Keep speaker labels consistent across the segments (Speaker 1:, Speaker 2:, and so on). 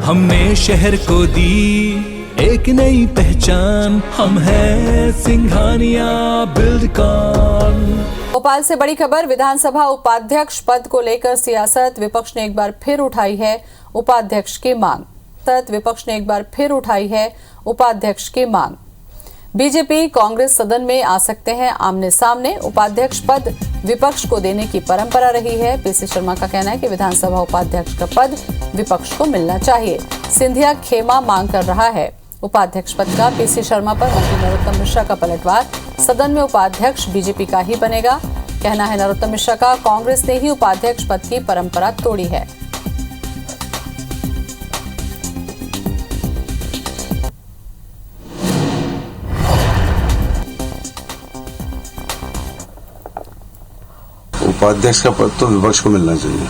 Speaker 1: हमने शहर को दी एक नई पहचान, हम हैं सिंघानिया बिल्डकॉन।
Speaker 2: भोपाल से बड़ी खबर, विधानसभा उपाध्यक्ष पद को लेकर सियासत, विपक्ष ने एक बार फिर उठाई है उपाध्यक्ष की मांग। विपक्ष ने एक बार फिर उठाई है उपाध्यक्ष की मांग। बीजेपी कांग्रेस सदन में आ सकते हैं आमने सामने। उपाध्यक्ष पद विपक्ष को देने की परंपरा रही है। पीसी शर्मा का कहना है कि विधानसभा उपाध्यक्ष का पद विपक्ष को मिलना चाहिए। सिंधिया खेमा मांग कर रहा है उपाध्यक्ष पद का। पीसी शर्मा पर मंत्री नरोत्तम मिश्रा का पलटवार, सदन में उपाध्यक्ष बीजेपी का ही बनेगा। कहना है नरोत्तम मिश्रा का, कांग्रेस ने ही उपाध्यक्ष पद की परंपरा तोड़ी है।
Speaker 3: उपाध्यक्ष का पद तो विपक्ष को मिलना चाहिए,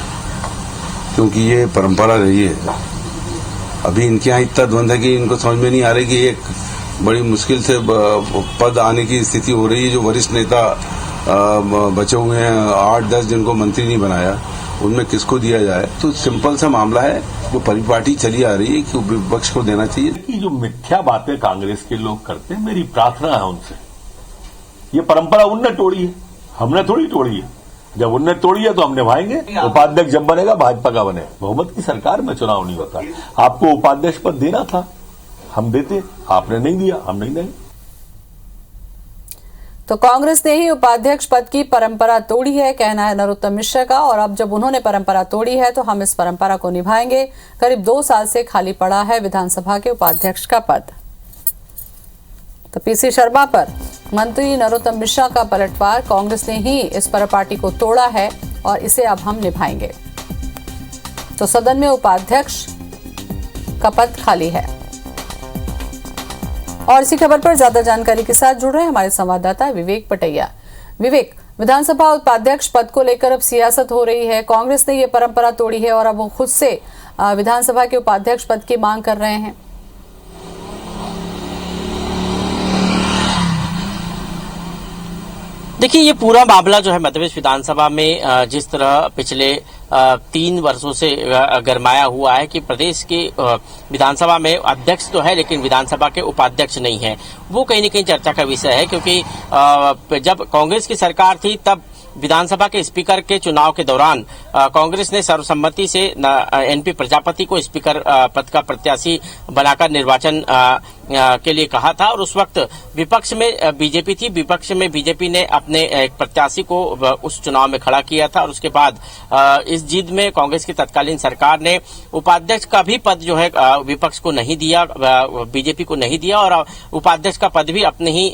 Speaker 3: क्योंकि ये परंपरा रही है। अभी इनके यहाँ इतना द्वंद है कि इनको समझ में नहीं आ रही कि एक बड़ी मुश्किल से पद आने की स्थिति हो रही है। जो वरिष्ठ नेता बचे हुए हैं 8-10 जिनको मंत्री नहीं बनाया, उनमें किसको दिया जाए। तो सिंपल सा मामला है, वो परिपाटी चली आ रही है कि विपक्ष को देना चाहिए।
Speaker 4: कि जो मिथ्या बातें कांग्रेस के लोग करते हैं, मेरी प्रार्थना है उनसे, ये परंपरा उनने तोड़ी है, हमने थोड़ी तोड़ी है। जब उनने तोड़ी है तो हम निभाएंगे। उपाध्यक्ष जब बनेगा भाजपा का बने, बहुमत की सरकार में चुनाव नहीं होता। आपको उपाध्यक्ष पद देना था, हम देते, आपने नहीं दिया, हम नहीं देंगे।
Speaker 2: तो कांग्रेस ने ही उपाध्यक्ष पद की परंपरा तोड़ी है, कहना है नरोत्तम मिश्रा का। और अब जब उन्होंने परंपरा तोड़ी है तो हम इस परंपरा को निभाएंगे। करीब 2 साल से खाली पड़ा है विधानसभा के उपाध्यक्ष का पद। तो पीसी शर्मा पर मंत्री नरोत्तम मिश्रा का पलटवार, कांग्रेस ने ही इस परिपाटी को तोड़ा है और इसे अब हम निभाएंगे। तो सदन में उपाध्यक्ष का पद खाली है। और इसी खबर पर ज्यादा जानकारी के साथ जुड़ रहे हैं हमारे संवाददाता विवेक पटैया। विवेक, विधानसभा उपाध्यक्ष पद को लेकर अब सियासत हो रही है। कांग्रेस ने ये परंपरा तोड़ी है और अब वो खुद से विधानसभा के उपाध्यक्ष पद की मांग कर रहे हैं।
Speaker 5: देखिए, ये पूरा मामला जो है मध्य प्रदेश विधानसभा में जिस तरह पिछले 3 वर्षों से गरमाया हुआ है कि प्रदेश के विधानसभा में अध्यक्ष तो है लेकिन विधानसभा के उपाध्यक्ष नहीं है, वो कहीं न कहीं चर्चा का विषय है। क्योंकि जब कांग्रेस की सरकार थी तब विधानसभा के स्पीकर के चुनाव के दौरान कांग्रेस ने सर्वसम्मति से एनपी प्रजापति को स्पीकर पद का प्रत्याशी बनाकर निर्वाचन के लिए कहा था। और उस वक्त विपक्ष में बीजेपी थी, विपक्ष में बीजेपी ने अपने एक प्रत्याशी को उस चुनाव में खड़ा किया था। और उसके बाद इस जिद में कांग्रेस की तत्कालीन सरकार ने उपाध्यक्ष का भी पद जो है विपक्ष को नहीं दिया, बीजेपी को नहीं दिया, और उपाध्यक्ष का पद भी अपने ही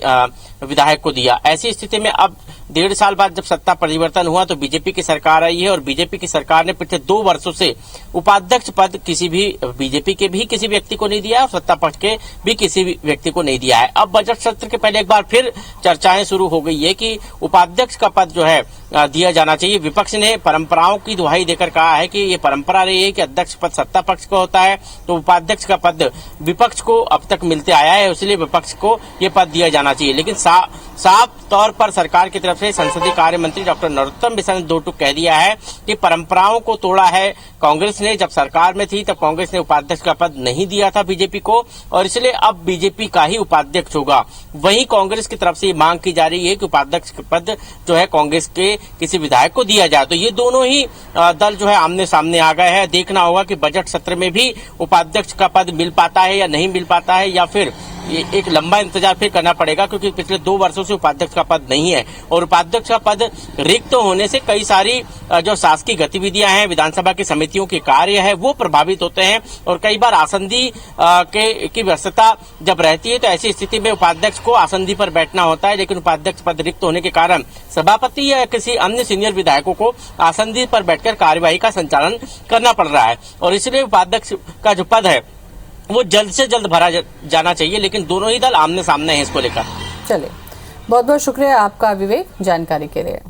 Speaker 5: विधायक को दिया। ऐसी स्थिति में अब 1.5 साल बाद जब सत्ता परिवर्तन हुआ तो बीजेपी की सरकार आई है और बीजेपी की सरकार ने पिछले 2 वर्षों से उपाध्यक्ष पद किसी भी बीजेपी के भी किसी व्यक्ति को नहीं दिया और सत्ता पक्ष के भी किसी भी व्यक्ति को नहीं दिया है। अब बजट सत्र के पहले एक बार फिर चर्चाएं शुरू हो गई है कि उपाध्यक्ष का पद जो है दिया जाना चाहिए। विपक्ष ने परंपराओं की दुहाई देकर कहा है कि ये परंपरा रही है कि अध्यक्ष पद सत्ता पक्ष का होता है, तो उपाध्यक्ष का पद विपक्ष को अब तक मिलते आया है, इसलिए विपक्ष को ये पद दिया जाना चाहिए। लेकिन साफ तौर पर सरकार की तरफ से संसदीय कार्य मंत्री डॉक्टर नरोत्तम मिश्रा ने 2 टूक कह दिया है कि परंपराओं को तोड़ा है कांग्रेस ने। जब सरकार में थी तब कांग्रेस ने उपाध्यक्ष का पद नहीं दिया था बीजेपी को, और इसलिए अब बीजेपी का ही उपाध्यक्ष होगा। वहीं कांग्रेस की तरफ से मांग की जा रही है कि उपाध्यक्ष का पद जो है कांग्रेस के किसी विधायक को दिया जाए। तो ये दोनों ही दल जो है आमने सामने आ गए हैं। देखना होगा कि बजट सत्र में भी उपाध्यक्ष का पद मिल पाता है या नहीं मिल पाता है, या फिर ये एक लंबा इंतजार फिर करना पड़ेगा, क्योंकि पिछले 2 वर्षों से उपाध्यक्ष का पद नहीं है। और उपाध्यक्ष का पद रिक्त होने से कई सारी जो शासकीय गतिविधियां हैं, विधानसभा की समितियों के कार्य है, वो प्रभावित होते हैं। और कई बार आसंदी की व्यस्तता जब रहती है तो ऐसी स्थिति में उपाध्यक्ष को आसंदी पर बैठना होता है। लेकिन उपाध्यक्ष पद रिक्त होने के कारण सभापति या किसी अन्य सीनियर विधायकों को आसंदी पर बैठकर कार्यवाही का संचालन करना पड़ रहा है। और इसलिए उपाध्यक्ष का जो पद है वो जल्द से जल्द भरा जाना चाहिए। लेकिन दोनों ही दल आमने सामने हैं इसको लेकर।
Speaker 2: चलिए, बहुत बहुत शुक्रिया आपका विवेक जानकारी के लिए।